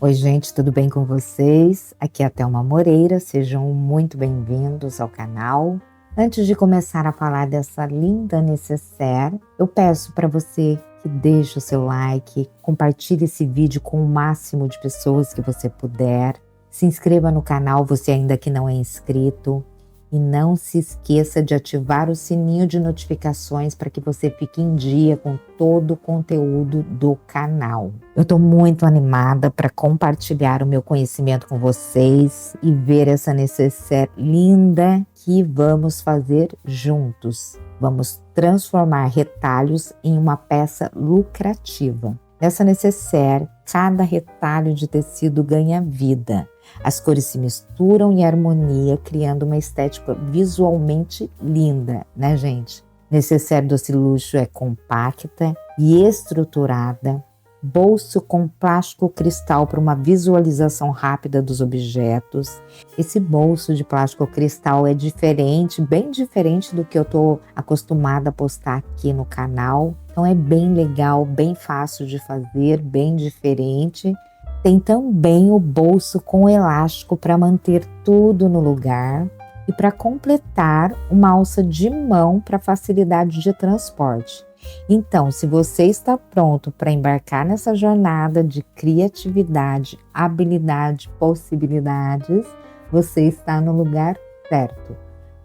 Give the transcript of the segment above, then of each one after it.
Oi, gente, tudo bem com vocês? Aqui é a Thelma Moreira, sejam muito bem-vindos ao canal. Antes de começar a falar dessa linda necessaire, eu peço para você que deixe o seu like, compartilhe esse vídeo com o máximo de pessoas que você puder, se inscreva no canal, você ainda que não é inscrito, e não se esqueça de ativar o sininho de notificações para que você fique em dia com todo o conteúdo do canal. Eu estou muito animada para compartilhar o meu conhecimento com vocês e ver essa necessaire linda que vamos fazer juntos. Vamos transformar retalhos em uma peça lucrativa. Nessa necessaire, cada retalho de tecido ganha vida. As cores se misturam em harmonia, criando uma estética visualmente linda, né, gente? Necessaire Doce Luxo é compacta e estruturada, bolso com plástico cristal para uma visualização rápida dos objetos. Esse bolso de plástico cristal é diferente, bem diferente do que eu estou acostumada a postar aqui no canal. Então é bem legal, bem fácil de fazer, bem diferente. Tem também o bolso com elástico para manter tudo no lugar e para completar uma alça de mão para facilidade de transporte. Então, se você está pronto para embarcar nessa jornada de criatividade, habilidade, possibilidades, você está no lugar certo.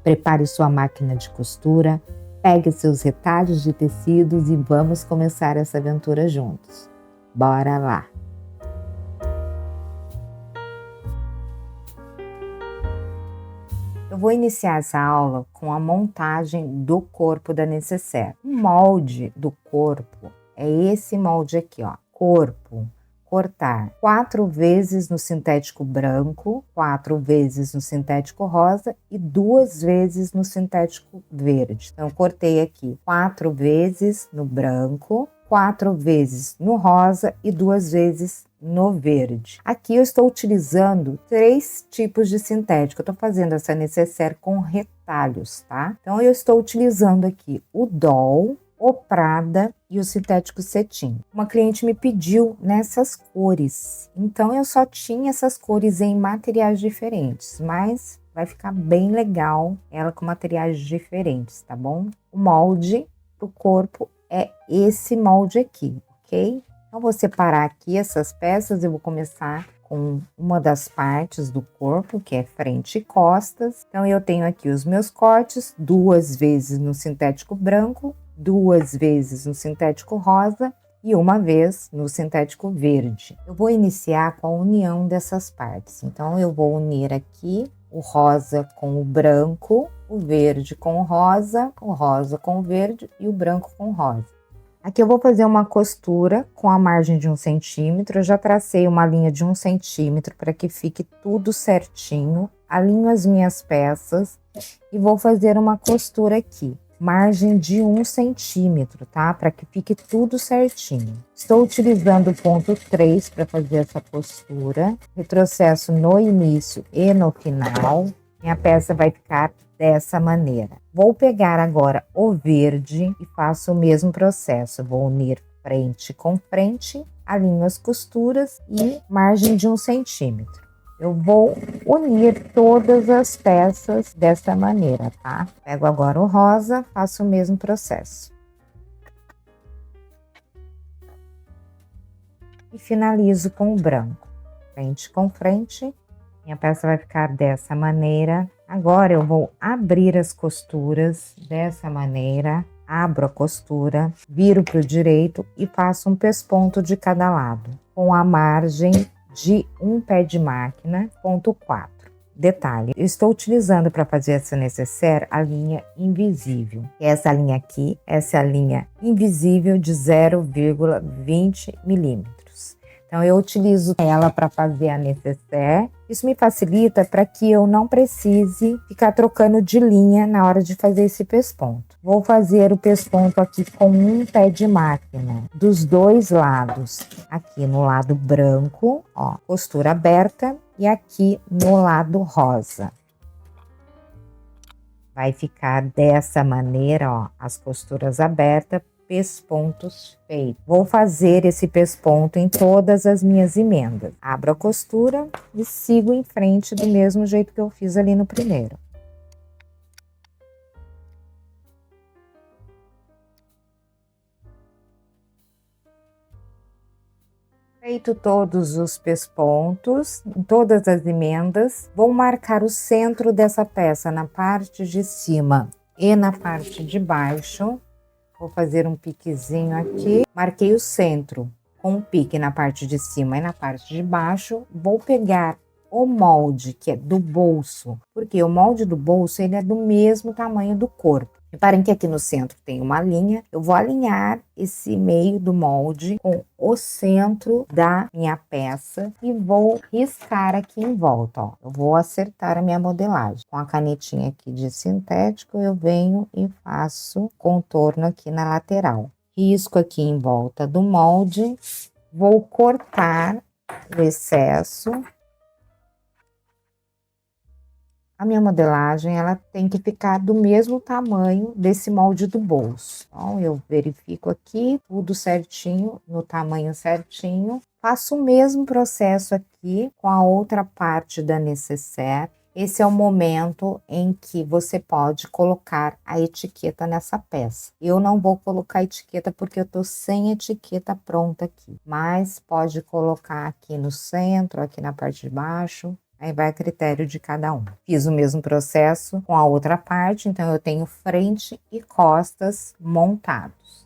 Prepare sua máquina de costura, pegue seus retalhos de tecidos e vamos começar essa aventura juntos. Bora lá! Eu vou iniciar essa aula com a montagem do corpo da necessaire. O molde do corpo é esse molde aqui, ó. Corpo, cortar 4 vezes no sintético branco, 4 vezes no sintético rosa e 2 vezes no sintético verde. Então, eu cortei aqui 4 vezes no branco, 4 vezes no rosa e 2 vezes no verde. Aqui eu estou utilizando 3 tipos de sintético. Eu estou fazendo essa necessaire com retalhos, tá? Então eu estou utilizando aqui o doll, o prada e o sintético cetim. Uma cliente me pediu nessas cores, então eu só tinha essas cores em materiais diferentes, mas vai ficar bem legal ela com materiais diferentes, tá bom? O molde pro corpo é esse molde aqui, ok? Então, vou separar aqui essas peças, eu vou começar com uma das partes do corpo, que é frente e costas. Então, eu tenho aqui os meus cortes, 2 vezes no sintético branco, 2 vezes no sintético rosa e 1 vez no sintético verde. Eu vou iniciar com a união dessas partes. Então, eu vou unir aqui o rosa com o branco, o verde com o rosa com o verde e o branco com o rosa. Aqui eu vou fazer uma costura com a margem de 1 centímetro, eu já tracei uma linha de 1 centímetro para que fique tudo certinho. Alinho as minhas peças e vou fazer uma costura aqui, margem de 1 centímetro, tá? Para que fique tudo certinho. Estou utilizando o ponto 3 para fazer essa costura, retrocesso no início e no final. Minha peça vai ficar dessa maneira. Vou pegar agora o verde e faço o mesmo processo. Vou unir frente com frente, alinho as costuras e margem de 1 centímetro. Eu vou unir todas as peças dessa maneira, tá? Pego agora o rosa, faço o mesmo processo. E finalizo com o branco. Frente com frente. Minha peça vai ficar dessa maneira. Agora eu vou abrir as costuras dessa maneira, abro a costura, viro para o direito e faço um pesponto de cada lado, com a margem de 1 pé de máquina, ponto 4. Detalhe, eu estou utilizando para fazer essa necessaire a linha invisível. Essa linha aqui, essa é a linha invisível de 0,20 milímetros. Então, eu utilizo ela para fazer a necessaire. Isso me facilita para que eu não precise ficar trocando de linha na hora de fazer esse pesponto. Vou fazer o pesponto aqui com 1 pé de máquina, dos 2 lados. Aqui no lado branco, ó, costura aberta, e aqui no lado rosa. Vai ficar dessa maneira, ó, as costuras abertas pespontos feitos. Vou fazer esse pesponto em todas as minhas emendas. Abro a costura e sigo em frente do mesmo jeito que eu fiz ali no primeiro. Feito todos os pespontos, em todas as emendas, vou marcar o centro dessa peça na parte de cima e na parte de baixo. Vou fazer um piquezinho aqui, marquei o centro com um pique na parte de cima e na parte de baixo. Vou pegar o molde que é do bolso, porque o molde do bolso ele é do mesmo tamanho do corpo. Reparem que aqui no centro tem uma linha, eu vou alinhar esse meio do molde com o centro da minha peça e vou riscar aqui em volta, ó. Eu vou acertar a minha modelagem. Com a canetinha aqui de sintético, eu venho e faço contorno aqui na lateral. Risco aqui em volta do molde, vou cortar o excesso. A minha modelagem, ela tem que ficar do mesmo tamanho desse molde do bolso. Então, eu verifico aqui tudo certinho, no tamanho certinho. Faço o mesmo processo aqui com a outra parte da necessaire. Esse é o momento em que você pode colocar a etiqueta nessa peça. Eu não vou colocar a etiqueta porque eu tô sem etiqueta pronta aqui. Mas pode colocar aqui no centro, aqui na parte de baixo. Aí vai a critério de cada um. Fiz o mesmo processo com a outra parte, então eu tenho frente e costas montados.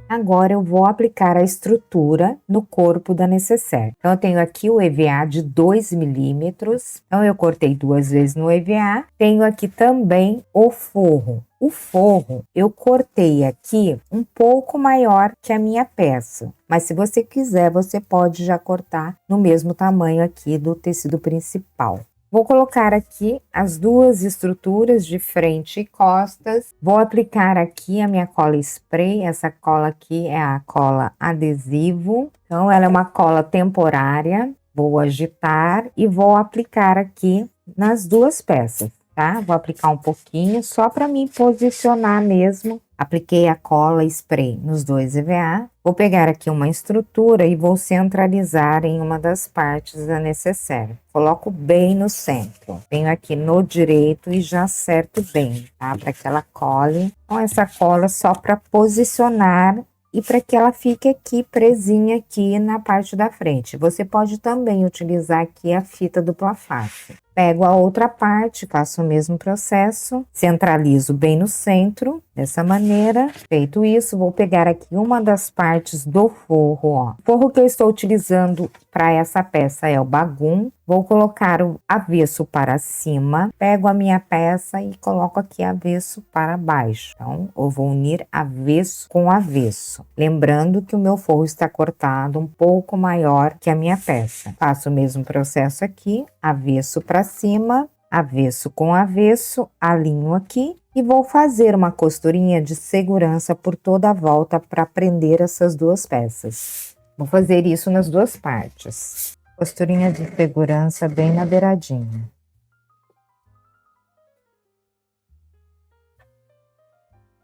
Agora eu vou aplicar a estrutura no corpo da necessaire. Então eu tenho aqui o EVA de 2 milímetros. Então eu cortei 2 vezes no EVA. Tenho aqui também o forro. O forro eu cortei aqui um pouco maior que a minha peça. Mas se você quiser, você pode já cortar no mesmo tamanho aqui do tecido principal. Vou colocar aqui as duas estruturas de frente e costas. Vou aplicar aqui a minha cola spray. Essa cola aqui é a cola adesivo. Então, ela é uma cola temporária. Vou agitar e vou aplicar aqui nas duas peças, tá? Vou aplicar um pouquinho só para me posicionar mesmo. Apliquei a cola spray nos dois EVA. Vou pegar aqui uma estrutura e vou centralizar em uma das partes da necessaire. Coloco bem no centro. Venho aqui no direito e já acerto bem, tá? Para que ela cole. Com essa cola só para posicionar e para que ela fique aqui presinha aqui na parte da frente. Você pode também utilizar aqui a fita dupla face. Pego a outra parte, faço o mesmo processo, centralizo bem no centro, dessa maneira. Feito isso, vou pegar aqui uma das partes do forro, ó. O forro que eu estou utilizando para essa peça é o bagum. Vou colocar o avesso para cima, pego a minha peça e coloco aqui avesso para baixo. Então, eu vou unir avesso com avesso. Lembrando que o meu forro está cortado um pouco maior que a minha peça. Faço o mesmo processo aqui, avesso para cima, avesso com avesso, alinho aqui e vou fazer uma costurinha de segurança por toda a volta para prender essas duas peças. Vou fazer isso nas duas partes. Costurinha de segurança bem na beiradinha.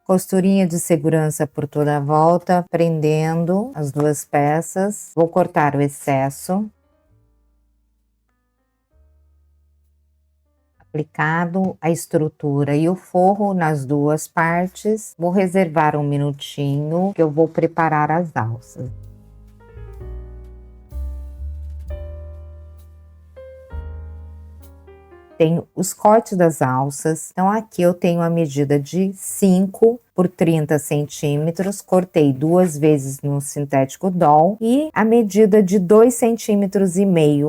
Costurinha de segurança por toda a volta, prendendo as duas peças. Vou cortar o excesso. Aplicado a estrutura e o forro nas duas partes. Vou reservar um minutinho que eu vou preparar as alças. Tenho os cortes das alças. Então, aqui eu tenho a medida de 5 por 30 centímetros. Cortei 2 vezes no sintético doll e a medida de 2,5 centímetros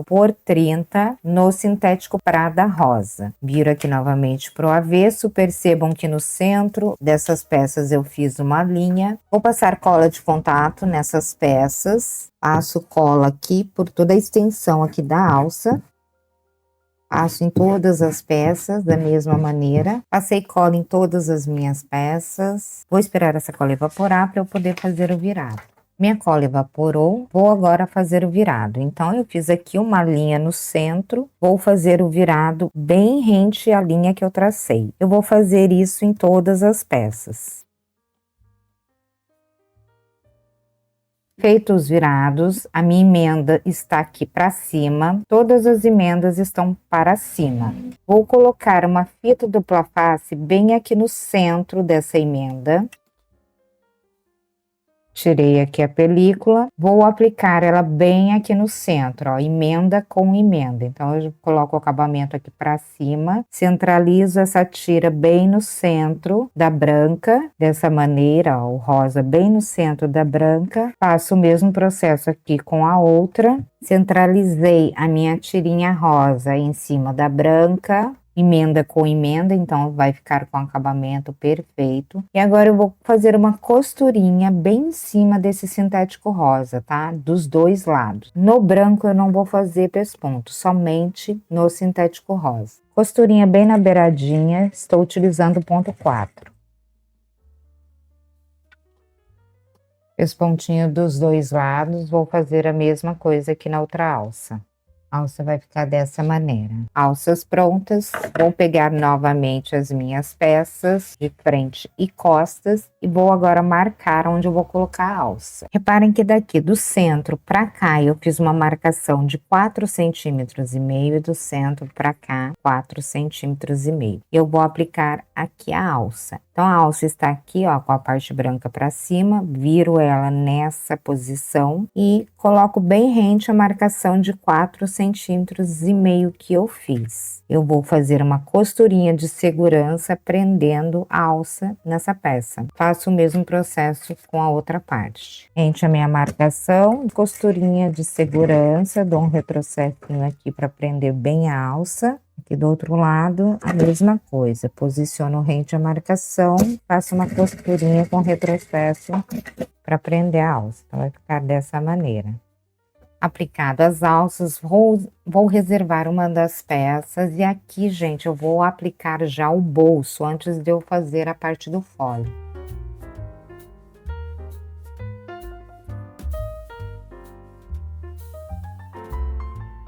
por 30 no sintético prada rosa. Viro aqui novamente pro avesso. Percebam que no centro dessas peças eu fiz uma linha. Vou passar cola de contato nessas peças. Passo cola aqui por toda a extensão aqui da alça. Passo em todas as peças da mesma maneira. Passei cola em todas as minhas peças. Vou esperar essa cola evaporar para eu poder fazer o virado. Minha cola evaporou, vou agora fazer o virado. Então, eu fiz aqui uma linha no centro, vou fazer o virado bem rente à linha que eu tracei. Eu vou fazer isso em todas as peças. Feitos os virados, a minha emenda está aqui para cima, todas as emendas estão para cima. Vou colocar uma fita dupla face bem aqui no centro dessa emenda. Tirei aqui a película, vou aplicar ela bem aqui no centro, ó, emenda com emenda. Então, eu coloco o acabamento aqui para cima, centralizo essa tira bem no centro da branca, dessa maneira, ó, o rosa bem no centro da branca. Faço o mesmo processo aqui com a outra, centralizei a minha tirinha rosa em cima da branca, emenda com emenda, então vai ficar com acabamento perfeito. E agora eu vou fazer uma costurinha bem em cima desse sintético rosa, tá? Dos dois lados. No branco eu não vou fazer pesponto, somente no sintético rosa. Costurinha bem na beiradinha, estou utilizando o ponto 4. Pespontinho dos dois lados, vou fazer a mesma coisa aqui na outra alça. A alça vai ficar dessa maneira. Alças prontas, vou pegar novamente as minhas peças de frente e costas e vou agora marcar onde eu vou colocar a alça. Reparem que daqui do centro para cá eu fiz uma marcação de 4,5 centímetros e do centro para cá 4,5 centímetros. Eu vou aplicar aqui a alça. Então, a alça está aqui, ó, com a parte branca para cima, viro ela nessa posição e coloco bem rente a marcação de 4,5 centímetros que eu fiz. Eu vou fazer uma costurinha de segurança prendendo a alça nessa peça. Faço o mesmo processo com a outra parte. Rente a minha marcação, costurinha de segurança, dou um retrocessinho aqui para prender bem a alça. Aqui do outro lado, a mesma coisa. Posiciono rente à marcação, faço uma costurinha com retrocesso para prender a alça. Então, vai ficar dessa maneira. Aplicado as alças, vou reservar uma das peças e aqui, gente, eu vou aplicar já o bolso antes de eu fazer a parte do fole.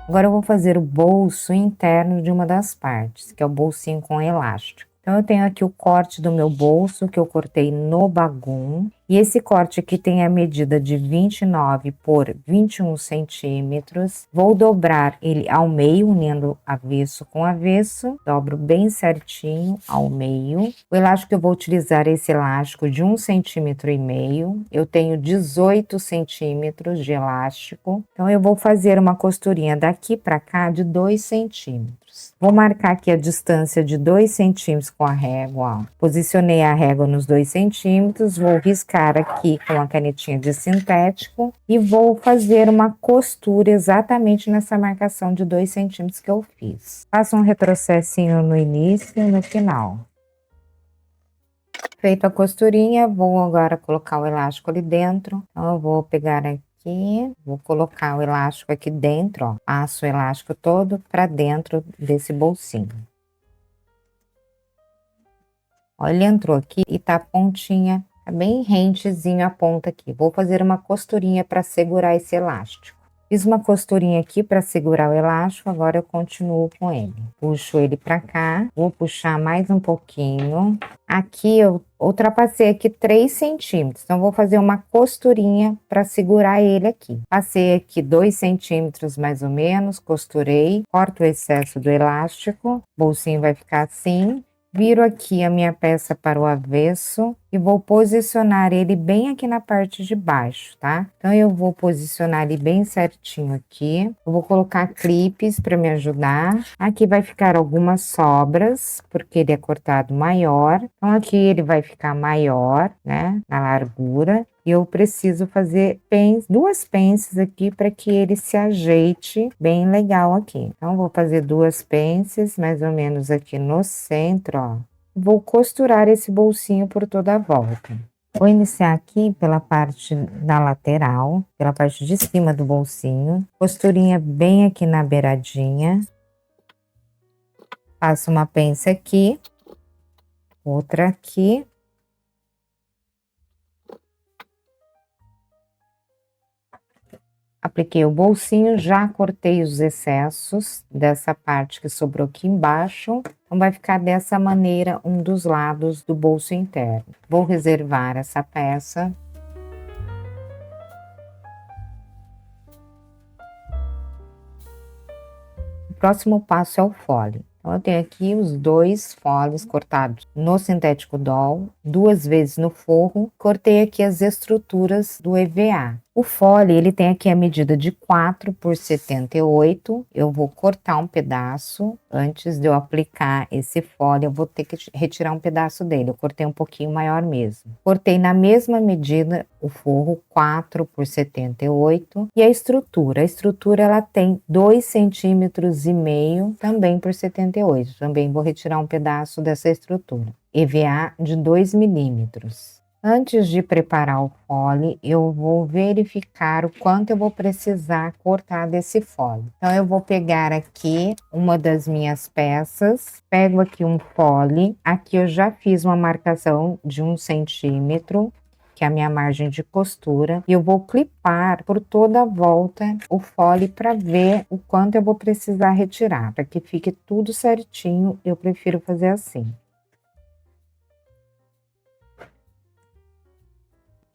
Agora eu vou fazer o bolso interno de uma das partes, que é o bolsinho com elástico. Então, eu tenho aqui o corte do meu bolso, que eu cortei no bagum. E esse corte aqui tem a medida de 29 por 21 centímetros. Vou dobrar ele ao meio, unindo avesso com avesso. Dobro bem certinho ao meio. O elástico que eu vou utilizar é esse elástico de 1,5 centímetro. Eu tenho 18 centímetros de elástico. Então, eu vou fazer uma costurinha daqui para cá de 2 centímetros. Vou marcar aqui a distância de 2 centímetros com a régua, ó. Posicionei a régua nos 2 centímetros, vou riscar aqui com a canetinha de sintético e vou fazer uma costura exatamente nessa marcação de 2 centímetros que eu fiz. Faço um retrocessinho no início e no final. Feita a costurinha, vou agora colocar o elástico ali dentro. Então, eu vou pegar aqui, vou colocar o elástico aqui dentro, ó. Passo o elástico todo para dentro desse bolsinho. Ó, ele entrou aqui e tá a pontinha, tá bem rentezinho a ponta aqui. Vou fazer uma costurinha para segurar esse elástico. Fiz uma costurinha aqui para segurar o elástico, agora eu continuo com ele. Puxo ele para cá, vou puxar mais um pouquinho. Aqui eu ultrapassei aqui 3 centímetros, então vou fazer uma costurinha para segurar ele aqui. Passei aqui 2 centímetros mais ou menos, costurei, corto o excesso do elástico, o bolsinho vai ficar assim. Viro aqui a minha peça para o avesso e vou posicionar ele bem aqui na parte de baixo, tá? Então, eu vou posicionar ele bem certinho aqui. Eu vou colocar clipes para me ajudar. Aqui vai ficar algumas sobras, porque ele é cortado maior. Então, aqui ele vai ficar maior, né? Na largura. E eu preciso fazer duas pences aqui para que ele se ajeite bem legal aqui. Então, vou fazer 2 pences, mais ou menos aqui no centro, ó. Vou costurar esse bolsinho por toda a volta. Vou iniciar aqui pela parte da lateral, pela parte de cima do bolsinho. Costurinha bem aqui na beiradinha. Faço uma pence aqui, outra aqui. Apliquei o bolsinho, já cortei os excessos dessa parte que sobrou aqui embaixo. Então, vai ficar dessa maneira um dos lados do bolso interno. Vou reservar essa peça. O próximo passo é o fole. Então, eu tenho aqui os 2 foles cortados no sintético doll, 2 vezes no forro. Cortei aqui as estruturas do EVA. O fole, ele tem aqui a medida de 4 por 78. Eu vou cortar um pedaço. Antes de eu aplicar esse fole, eu vou ter que retirar um pedaço dele. Eu cortei um pouquinho maior mesmo. Cortei na mesma medida o forro, 4 por 78. E a estrutura. A estrutura, ela tem 2,5 centímetros também por 78. Também vou retirar um pedaço dessa estrutura. EVA de 2 milímetros. Antes de preparar o fole, eu vou verificar o quanto eu vou precisar cortar desse fole. Então, eu vou pegar aqui uma das minhas peças, pego aqui um fole, aqui eu já fiz uma marcação de 1 centímetro, que é a minha margem de costura, e eu vou clipar por toda a volta o fole para ver o quanto eu vou precisar retirar, para que fique tudo certinho, eu prefiro fazer assim.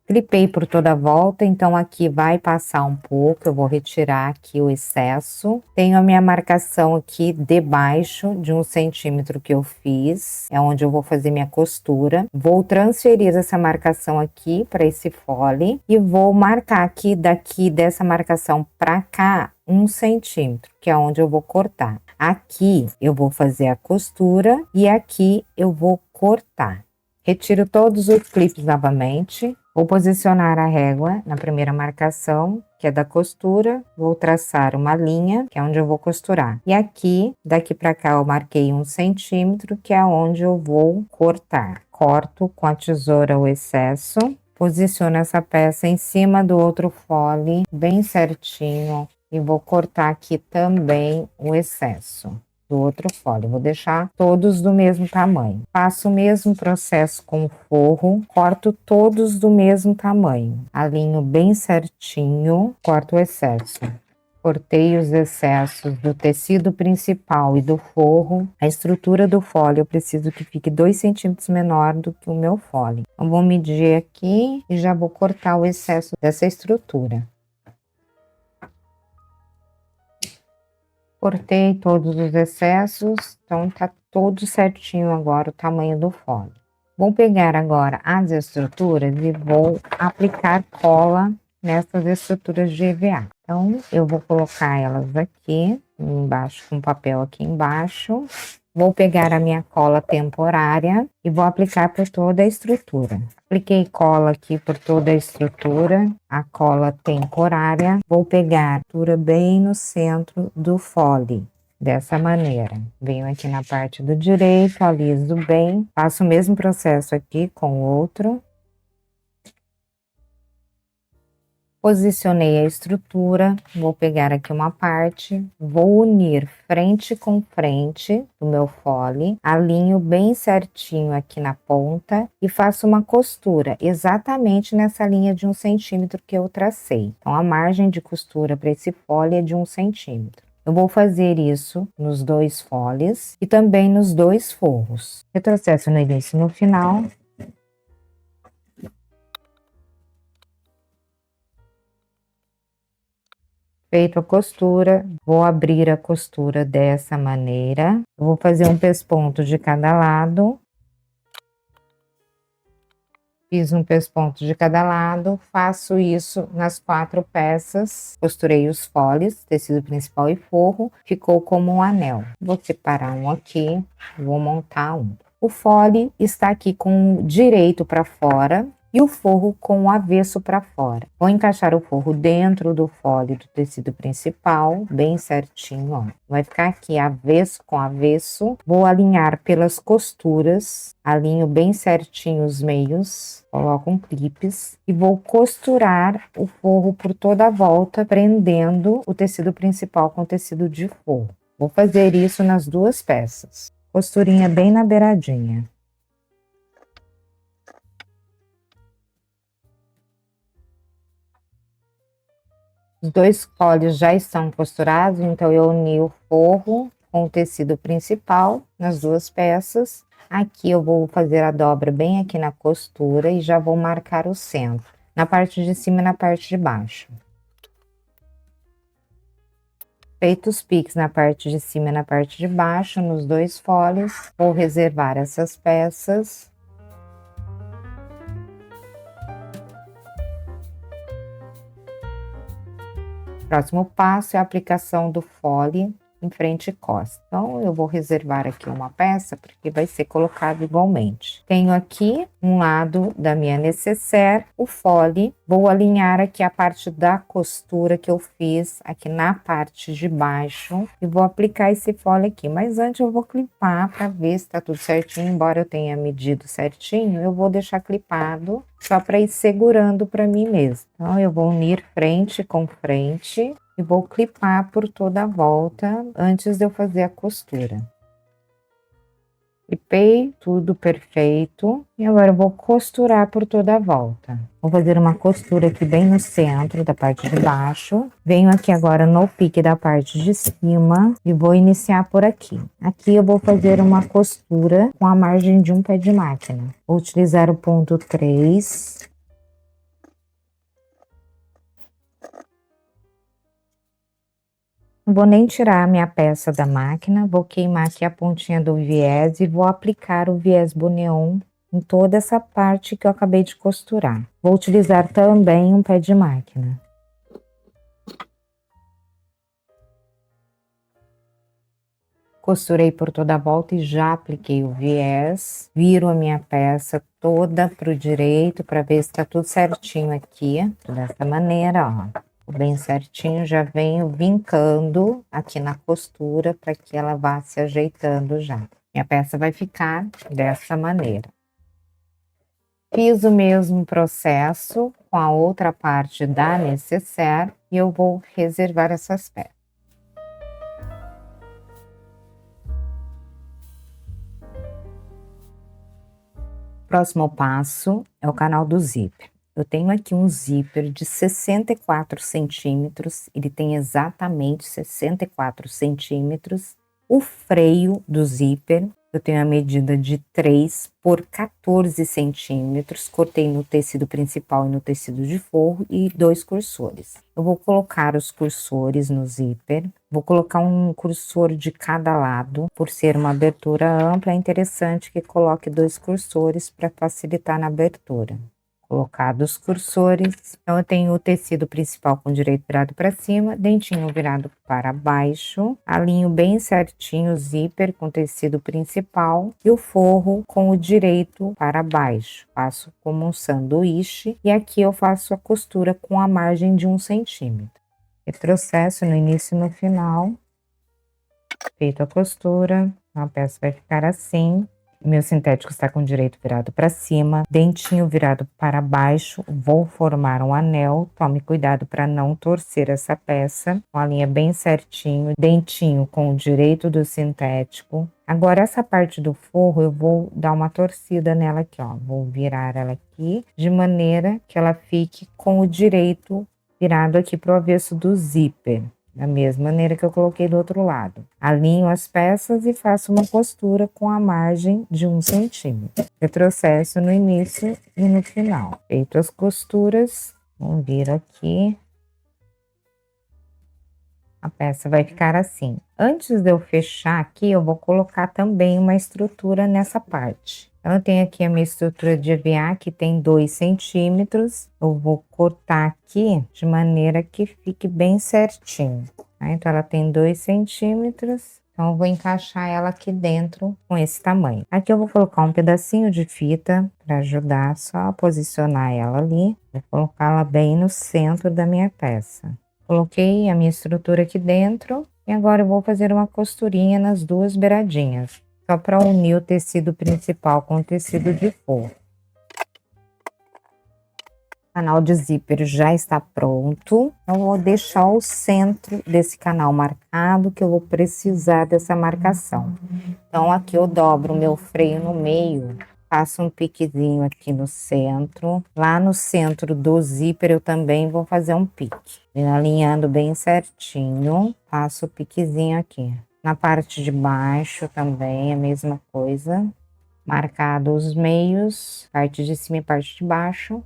Clipei por toda a volta, então aqui vai passar um pouco, eu vou retirar aqui o excesso. Tenho a minha marcação aqui debaixo de 1 centímetro que eu fiz, é onde eu vou fazer minha costura. Vou transferir essa marcação aqui para esse fole e vou marcar aqui, daqui dessa marcação para cá, 1 centímetro, que é onde eu vou cortar. Aqui eu vou fazer a costura e aqui eu vou cortar. Retiro todos os clipes novamente. Vou posicionar a régua na primeira marcação, que é da costura. Vou traçar uma linha, que é onde eu vou costurar. E aqui, daqui para cá, eu marquei 1 centímetro, que é onde eu vou cortar. Corto com a tesoura o excesso. Posiciono essa peça em cima do outro fole, bem certinho. E vou cortar aqui também o excesso do outro fole. Vou deixar todos do mesmo tamanho. Faço o mesmo processo com o forro, corto todos do mesmo tamanho. Alinho bem certinho, corto o excesso. Cortei os excessos do tecido principal e do forro. A estrutura do fole eu preciso que fique 2 centímetros menor do que o meu fole. Então, vou medir aqui e já vou cortar o excesso dessa estrutura. Cortei todos os excessos, então tá todo certinho agora o tamanho do fole. Vou pegar agora as estruturas e vou aplicar cola nessas estruturas de EVA. Então, eu vou colocar elas aqui embaixo, com papel aqui embaixo. Vou pegar a minha cola temporária e vou aplicar por toda a estrutura. Apliquei cola aqui por toda a estrutura, a cola temporária. Vou pegar a estrutura bem no centro do fole, dessa maneira. Venho aqui na parte do direito, aliso bem. Faço o mesmo processo aqui com o outro. Posicionei a estrutura, vou pegar aqui uma parte, vou unir frente com frente do meu fole, alinho bem certinho aqui na ponta e faço uma costura exatamente nessa linha de 1 centímetro que eu tracei. Então, a margem de costura para esse fole é de 1 centímetro. Eu vou fazer isso nos 2 foles e também nos 2 forros. Retrocesso no início e no final. Feito a costura, vou abrir a costura dessa maneira. Eu vou fazer um pesponto de cada lado. Fiz um pesponto de cada lado, faço isso nas 4 peças. Costurei os foles, tecido principal e forro, ficou como um anel. Vou separar um aqui, vou montar um. O fole está aqui com o direito para fora e o forro com o avesso para fora. Vou encaixar o forro dentro do fole do tecido principal, bem certinho, ó. Vai ficar aqui avesso com avesso. Vou alinhar pelas costuras, alinho bem certinho os meios, coloco um clipes e vou costurar o forro por toda a volta, prendendo o tecido principal com o tecido de forro. Vou fazer isso nas 2 peças. Costurinha bem na beiradinha. Os dois folhos já estão costurados, então eu uni o forro com o tecido principal nas duas peças. Aqui eu vou fazer a dobra bem aqui na costura e já vou marcar o centro, na parte de cima e na parte de baixo. Feito os piques na parte de cima e na parte de baixo, nos dois folhos, vou reservar essas peças. Próximo passo é a aplicação do fole em frente e costa. Então, eu vou reservar aqui uma peça, porque vai ser colocado igualmente. Tenho aqui um lado da minha necessaire, o fole. Vou alinhar aqui a parte da costura que eu fiz aqui na parte de baixo e vou aplicar esse fole aqui. Mas antes eu vou clipar para ver se tá tudo certinho. Embora eu tenha medido certinho, eu vou deixar clipado só para ir segurando para mim mesmo. Então, eu vou unir frente com frente e vou clipar por toda a volta antes de eu fazer a costura. Clipei tudo perfeito e agora eu vou costurar por toda a volta. Vou fazer uma costura aqui bem no centro da parte de baixo. Venho aqui agora no pique da parte de cima e vou iniciar por aqui. Aqui eu vou fazer uma costura com a margem de um pé de máquina. Vou utilizar o ponto 3. Não vou nem tirar a minha peça da máquina, vou queimar aqui a pontinha do viés e vou aplicar o viés boneon em toda essa parte que eu acabei de costurar. Vou utilizar também um pé de máquina. Costurei por toda a volta e já apliquei o viés. Viro a minha peça toda pro direito para ver se tá tudo certinho aqui, dessa maneira, ó. Bem certinho, já venho vincando aqui na costura para que ela vá se ajeitando já. Minha peça vai ficar dessa maneira. Fiz o mesmo processo com a outra parte da necessaire e eu vou reservar essas peças. Próximo passo é o canal do zíper. Eu tenho aqui um zíper de 64 centímetros, ele tem exatamente 64 centímetros. O freio do zíper, eu tenho a medida de 3 por 14 centímetros, cortei no tecido principal e no tecido de forro e 2 cursores. Eu vou colocar os cursores no zíper, vou colocar um cursor de cada lado, por ser uma abertura ampla, é interessante que coloque 2 cursores para facilitar na abertura. Colocados os cursores, então eu tenho o tecido principal com o direito virado para cima, dentinho virado para baixo, alinho bem certinho o zíper com o tecido principal e o forro com o direito para baixo. Faço como um sanduíche e aqui eu faço a costura com a margem de 1 centímetro. Retrocesso no início e no final. Feito a costura, a peça vai ficar assim. Meu sintético está com o direito virado para cima, dentinho virado para baixo, vou formar um anel, tome cuidado para não torcer essa peça, com a linha bem certinho, dentinho com o direito do sintético. Agora essa parte do forro eu vou dar uma torcida nela aqui, ó, vou virar ela aqui, de maneira que ela fique com o direito virado aqui pro avesso do zíper. Da mesma maneira que eu coloquei do outro lado. Alinho as peças e faço uma costura com a margem de 1 centímetro. Retrocesso no início e no final. Feito as costuras, vamos vir aqui. A peça vai ficar assim. Antes de eu fechar aqui, eu vou colocar também uma estrutura nessa parte. Então, eu tenho aqui a minha estrutura de EVA, que tem 2 centímetros. Eu vou cortar aqui de maneira que fique bem certinho. Tá? Então, ela tem 2 centímetros. Então, eu vou encaixar ela aqui dentro com esse tamanho. Aqui eu vou colocar um pedacinho de fita para ajudar só a posicionar ela ali. Vou colocá-la bem no centro da minha peça. Coloquei a minha estrutura aqui dentro. E agora eu vou fazer uma costurinha nas duas beiradinhas. Só para unir o tecido principal com o tecido de forro. O canal de zíper já está pronto. Eu vou deixar o centro desse canal marcado, que eu vou precisar dessa marcação. Então, aqui eu dobro o meu freio no meio, Faço um piquezinho aqui no centro. Lá no centro do zíper eu também vou fazer um pique. Alinhando bem certinho, faço o piquezinho aqui. Na parte de baixo também a mesma coisa. Marcado os meios, parte de cima e parte de baixo.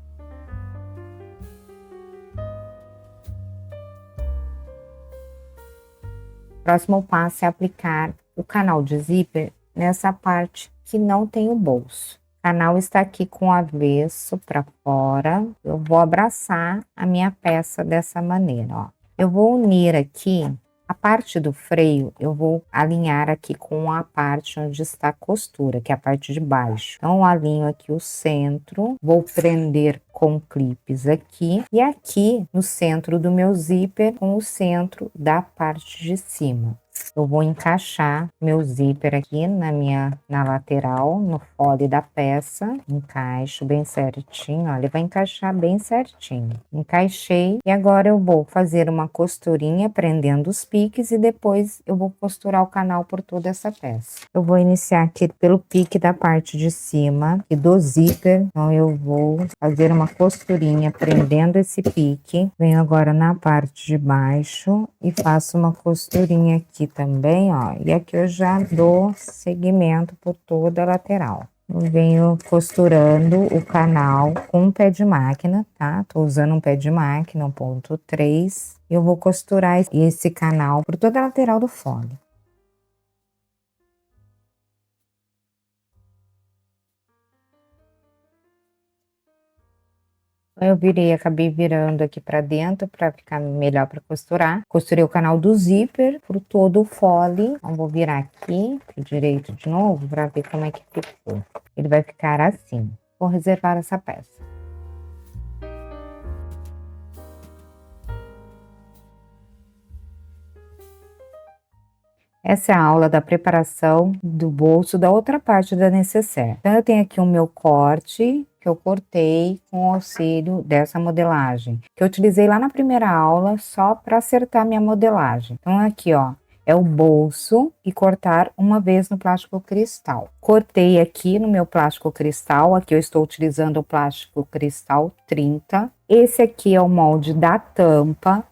Próximo passo é aplicar o canal de zíper nessa parte que não tem o bolso. O canal está aqui com o avesso para fora. Eu vou abraçar a minha peça dessa maneira, ó. Eu vou unir aqui a parte do freio, eu vou alinhar aqui com a parte onde está a costura, que é a parte de baixo. Então, eu alinho aqui o centro, vou prender com clipes aqui e aqui no centro do meu zíper com o centro da parte de cima. Eu vou encaixar meu zíper aqui na lateral, no fole da peça. Encaixo bem certinho, ó, ele vai encaixar bem certinho. Encaixei e agora eu vou fazer uma costurinha prendendo os piques e depois eu vou costurar o canal por toda essa peça. Eu vou iniciar aqui pelo pique da parte de cima e do zíper, então eu vou fazer uma costurinha prendendo esse pique. Venho agora na parte de baixo e faço uma costurinha aqui também, ó, e aqui eu já dou seguimento por toda a lateral. Eu venho costurando o canal com um pé de máquina, tá? Tô usando um pé de máquina, 1.3. Eu vou costurar esse canal por toda a lateral do fole. Eu acabei virando aqui pra dentro pra ficar melhor pra costurar. Costurei o canal do zíper por todo o fole. Então, vou virar aqui pro direito de novo pra ver como é que ficou. Ele vai ficar assim. Vou reservar essa peça. Essa é a aula da preparação do bolso da outra parte da necessaire. Então, eu tenho aqui o meu corte, que eu cortei com o auxílio dessa modelagem, que eu utilizei lá na primeira aula só para acertar minha modelagem. Então, aqui, ó, é o bolso e cortar uma vez no plástico cristal. Cortei aqui no meu plástico cristal, aqui eu estou utilizando o plástico cristal 30. Esse aqui é o molde da tampa,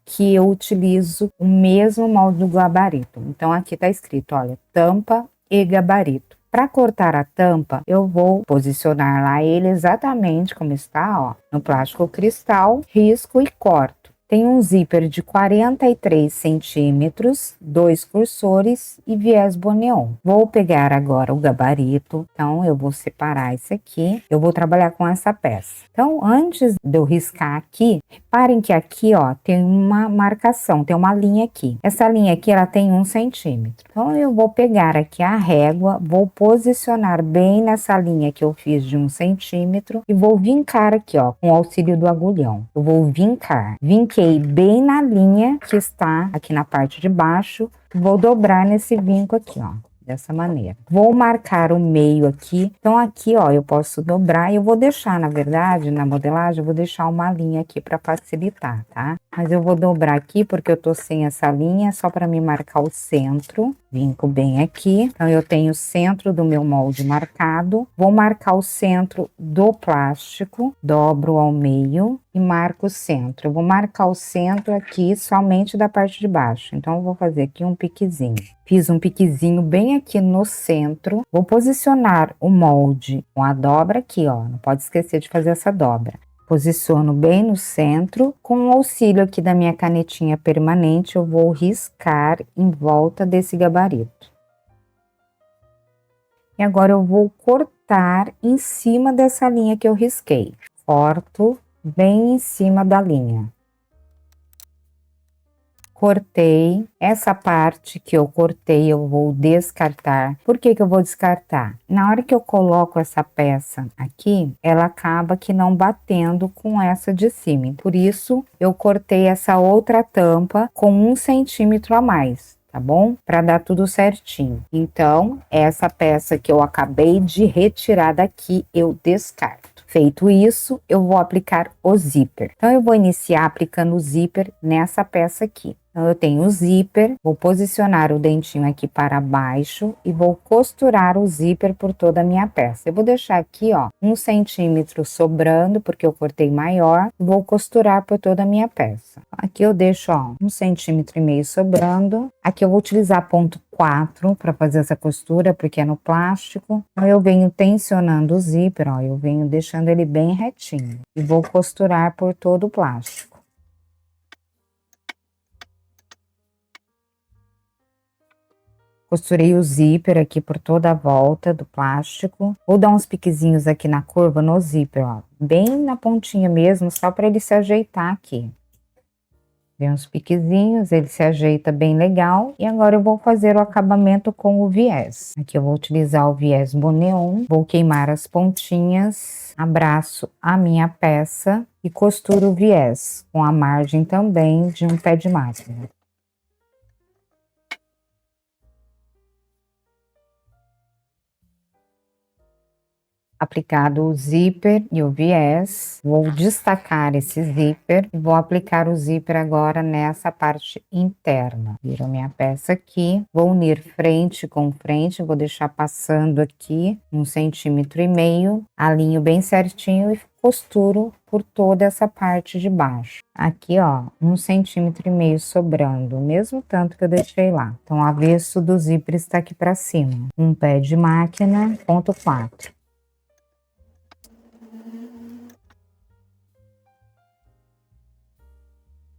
que eu utilizo o mesmo molde do gabarito. Então, aqui tá escrito, olha, tampa e gabarito. Para cortar a tampa, eu vou posicionar lá ele exatamente como está, ó, no plástico cristal, risco e corto. Tem um zíper de 43 centímetros, 2 cursores e viés boneon. Vou pegar agora o gabarito, então eu vou separar esse aqui, eu vou trabalhar com essa peça. Então, antes de eu riscar aqui, reparem que aqui, ó, tem uma marcação, tem uma linha aqui. Essa linha aqui, ela tem 1 centímetro. Então, eu vou pegar aqui a régua, vou posicionar bem nessa linha que eu fiz de 1 centímetro e vou vincar aqui, ó, com o auxílio do agulhão. Eu vou vincar. Vinquei bem na linha que está aqui na parte de baixo, vou dobrar nesse vinco aqui, ó, dessa maneira. Vou marcar o meio aqui, então aqui, ó, eu posso dobrar e eu vou deixar, na verdade, na modelagem, eu vou deixar uma linha aqui para facilitar, tá? Mas eu vou dobrar aqui porque eu tô sem essa linha, só para me marcar o centro. Vinco bem aqui, então eu tenho o centro do meu molde marcado, vou marcar o centro do plástico, dobro ao meio e marco o centro. Eu vou marcar o centro aqui somente da parte de baixo, então eu vou fazer aqui um piquezinho. Fiz um piquezinho bem aqui no centro, vou posicionar o molde com a dobra aqui, ó, não pode esquecer de fazer essa dobra. Posiciono bem no centro, com o auxílio aqui da minha canetinha permanente, eu vou riscar em volta desse gabarito. E agora eu vou cortar em cima dessa linha que eu risquei. Corto bem em cima da linha. Cortei, essa parte que eu cortei eu vou descartar. Por que que eu vou descartar? Na hora que eu coloco essa peça aqui, ela acaba que não batendo com essa de cima. Por isso, eu cortei essa outra tampa com 1 centímetro a mais, tá bom? Para dar tudo certinho. Então, essa peça que eu acabei de retirar daqui, eu descarto. Feito isso, eu vou aplicar o zíper. Então, eu vou iniciar aplicando o zíper nessa peça aqui. Então, eu tenho o zíper, vou posicionar o dentinho aqui para baixo e vou costurar o zíper por toda a minha peça. Eu vou deixar aqui, ó, 1 centímetro sobrando, porque eu cortei maior, e vou costurar por toda a minha peça. Aqui eu deixo, ó, 1,5 centímetros sobrando. Aqui eu vou utilizar ponto 4 para fazer essa costura, porque é no plástico. Então, eu venho tensionando o zíper, ó, eu venho deixando ele bem retinho. E vou costurar por todo o plástico. Costurei o zíper aqui por toda a volta do plástico. Vou dar uns piquezinhos aqui na curva no zíper, ó, bem na pontinha mesmo, só para ele se ajeitar aqui. Dei uns piquezinhos, ele se ajeita bem legal. E agora eu vou fazer o acabamento com o viés. Aqui eu vou utilizar o viés Boneon, vou queimar as pontinhas, abraço a minha peça e costuro o viés, com a margem também de um pé de máquina. Aplicado o zíper e o viés, vou destacar esse zíper e vou aplicar o zíper agora nessa parte interna. Viro minha peça aqui, vou unir frente com frente, vou deixar passando aqui 1,5 centímetros, alinho bem certinho e costuro por toda essa parte de baixo. Aqui, ó, 1,5 centímetros sobrando, o mesmo tanto que eu deixei lá. Então, o avesso do zíper está aqui para cima. Um pé de máquina, ponto 4.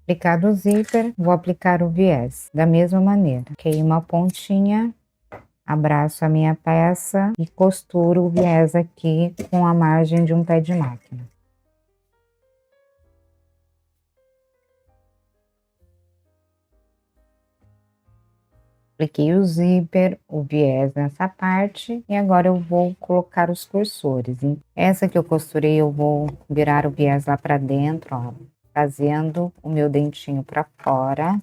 Aplicado o zíper, vou aplicar o viés da mesma maneira. Queimo a pontinha, abraço a minha peça e costuro o viés aqui com a margem de um pé de máquina. Apliquei o zíper, o viés nessa parte e agora eu vou colocar os cursores. Essa que eu costurei, eu vou virar o viés lá para dentro, ó, trazendo o meu dentinho para fora.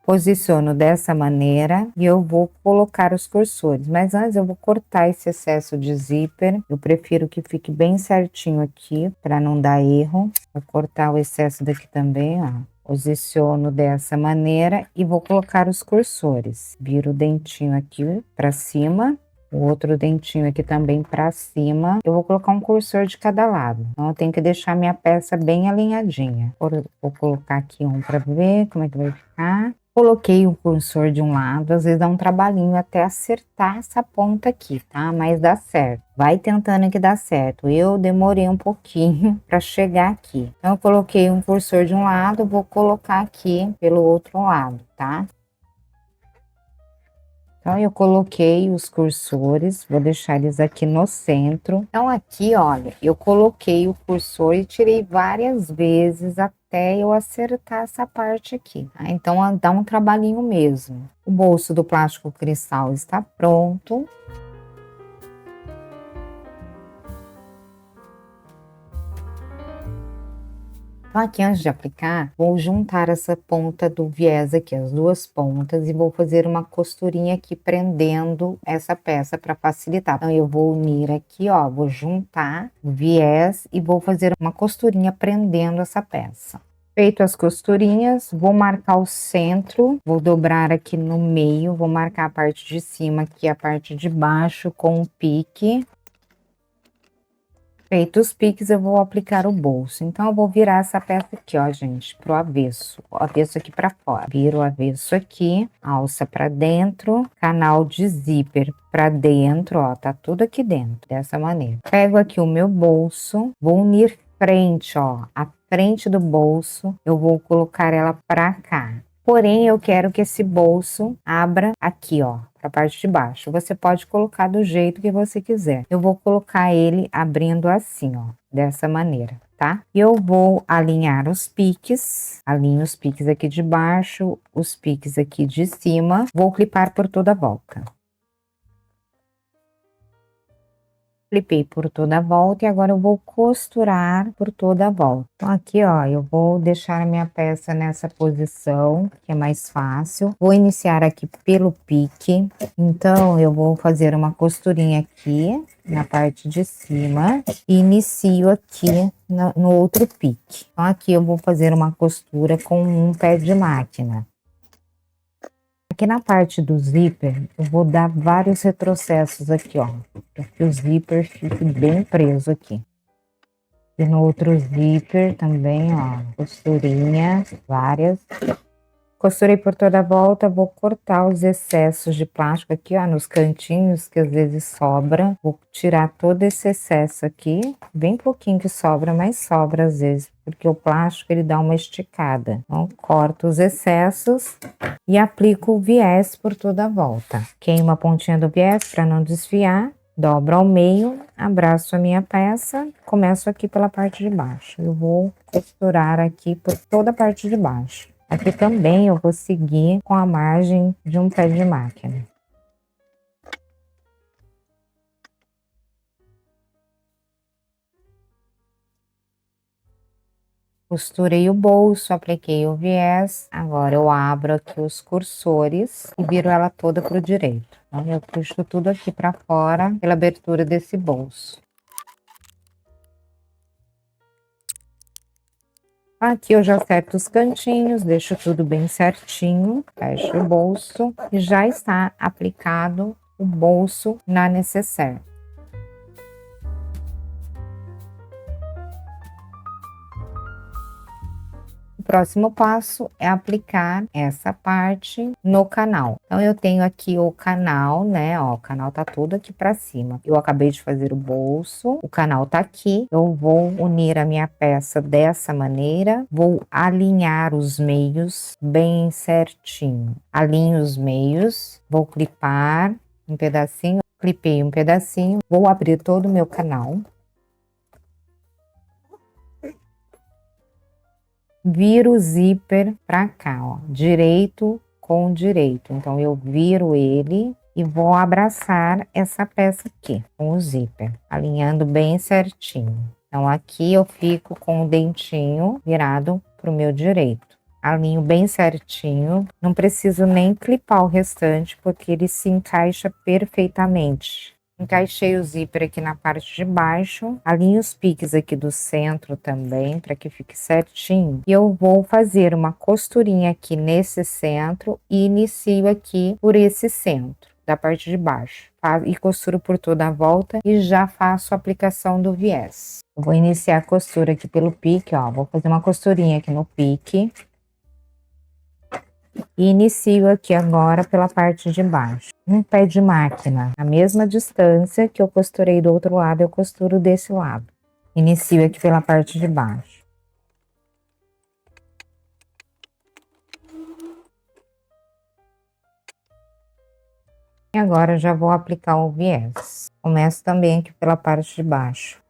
Posiciono dessa maneira e eu vou colocar os cursores, mas antes eu vou cortar esse excesso de zíper. Eu prefiro que fique bem certinho aqui para não dar erro. Vou cortar o excesso daqui também, ó. Posiciono dessa maneira e vou colocar os cursores. Viro o dentinho aqui para cima. O outro dentinho aqui também para cima. Eu vou colocar um cursor de cada lado. Então, eu tenho que deixar minha peça bem alinhadinha. Vou colocar aqui um para ver como é que vai ficar. Coloquei o cursor de um lado, às vezes dá um trabalhinho até acertar essa ponta aqui, tá? Mas dá certo. Vai tentando que dá certo. Eu demorei um pouquinho para chegar aqui. Então, eu coloquei um cursor de um lado, vou colocar aqui pelo outro lado, tá? Então, eu coloquei os cursores, vou deixar eles aqui no centro. Então, aqui, olha, eu coloquei o cursor e tirei várias vezes até eu acertar essa parte aqui, tá? Então, dá um trabalhinho mesmo. O bolso do plástico cristal está pronto. Então, aqui antes de aplicar, vou juntar essa ponta do viés aqui, as duas pontas, e vou fazer uma costurinha aqui prendendo essa peça para facilitar. Então, eu vou unir aqui, ó, vou juntar o viés e vou fazer uma costurinha prendendo essa peça. Feito as costurinhas, vou marcar o centro, vou dobrar aqui no meio, vou marcar a parte de cima aqui, a parte de baixo com o pique. Feito os piques, eu vou aplicar o bolso. Então, eu vou virar essa peça aqui, ó, gente, pro avesso. O avesso aqui pra fora. Viro o avesso aqui, alça pra dentro, canal de zíper pra dentro, ó, tá tudo aqui dentro, dessa maneira. Pego aqui o meu bolso, vou unir frente, ó, a frente do bolso, eu vou colocar ela pra cá. Porém, eu quero que esse bolso abra aqui, ó, para a parte de baixo. Você pode colocar do jeito que você quiser. Eu vou colocar ele abrindo assim, ó, dessa maneira, tá? E eu vou alinhar os piques, alinho os piques aqui de baixo, os piques aqui de cima. Vou clipar por toda a volta. Clipei por toda a volta e agora eu vou costurar por toda a volta. Então aqui, ó, eu vou deixar a minha peça nessa posição, que é mais fácil. Vou iniciar aqui pelo pique. Então eu vou fazer uma costurinha aqui na parte de cima e inicio aqui no outro pique. Então aqui eu vou fazer uma costura com um pé de máquina. Aqui na parte do zíper, eu vou dar vários retrocessos aqui, ó, para que o zíper fique bem preso aqui. E no outro zíper também, ó, costurinha, várias. Costurei por toda a volta, vou cortar os excessos de plástico aqui, ó, nos cantinhos que às vezes sobra. Vou tirar todo esse excesso aqui, bem pouquinho que sobra, mas sobra às vezes, porque o plástico ele dá uma esticada. Então, corto os excessos e aplico o viés por toda a volta. Queimo a pontinha do viés para não desfiar. Dobro ao meio, abraço a minha peça, começo aqui pela parte de baixo. Eu vou costurar aqui por toda a parte de baixo. Aqui também eu vou seguir com a margem de um pé de máquina. Costurei o bolso, apliquei o viés. Agora eu abro aqui os cursores e viro ela toda pro direito. Então eu puxo tudo aqui para fora pela abertura desse bolso. Aqui eu já acerto os cantinhos, deixo tudo bem certinho, fecho o bolso e já está aplicado o bolso na nécessaire. O próximo passo é aplicar essa parte no canal. Então eu tenho aqui o canal, né, ó, o canal tá todo aqui para cima. Eu acabei de fazer o bolso, o canal tá aqui. Eu vou unir a minha peça dessa maneira, vou alinhar os meios bem certinho. Alinho os meios, vou clipar um pedacinho, clipei um pedacinho, vou abrir todo o meu canal. Viro o zíper para cá, ó, direito com direito. Então, eu viro ele e vou abraçar essa peça aqui com o zíper, alinhando bem certinho. Então, aqui eu fico com o dentinho virado para o meu direito. Alinho bem certinho, não preciso nem clipar o restante, porque ele se encaixa perfeitamente. Encaixei o zíper aqui na parte de baixo, alinho os piques aqui do centro também, para que fique certinho. E eu vou fazer uma costurinha aqui nesse centro e inicio aqui por esse centro da parte de baixo. E costuro por toda a volta e já faço a aplicação do viés. Eu vou iniciar a costura aqui pelo pique, ó, vou fazer uma costurinha aqui no pique. E inicio aqui agora pela parte de baixo. Um pé de máquina, a mesma distância que eu costurei do outro lado, eu costuro desse lado. Inicio aqui pela parte de baixo. E agora já vou aplicar o viés. Começo também aqui pela parte de baixo.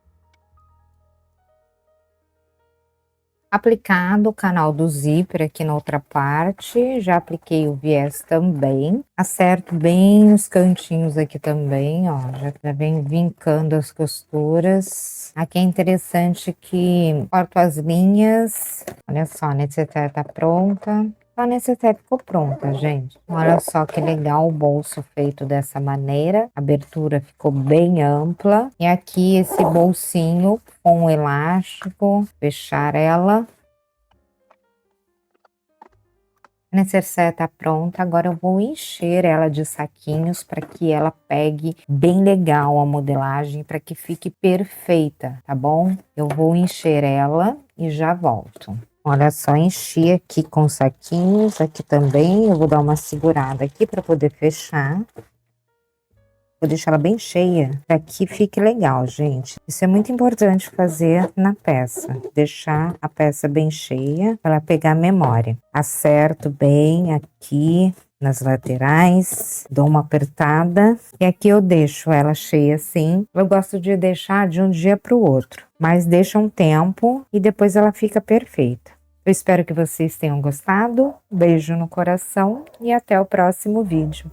Aplicado o canal do zíper aqui na outra parte, já apliquei o viés também. Acerto bem os cantinhos aqui também, ó, já vem vincando as costuras. Aqui é interessante que corto as linhas. Olha só, a necessaire tá pronta. A necessaire ficou pronta, gente. Olha só que legal o bolso feito dessa maneira. A abertura ficou bem ampla. E aqui esse bolsinho com o elástico, fechar ela. A necessaire tá pronta, agora eu vou encher ela de saquinhos para que ela pegue bem legal a modelagem, para que fique perfeita, tá bom? Eu vou encher ela e já volto. Olha só, enchi aqui com saquinhos, aqui também eu vou dar uma segurada aqui para poder fechar. Vou deixar ela bem cheia, para que fique legal, gente. Isso é muito importante fazer na peça. Deixar a peça bem cheia, para pegar memória. Acerto bem aqui nas laterais, dou uma apertada. E aqui eu deixo ela cheia assim. Eu gosto de deixar de um dia para o outro. Mas deixa um tempo e depois ela fica perfeita. Eu espero que vocês tenham gostado. Beijo no coração e até o próximo vídeo.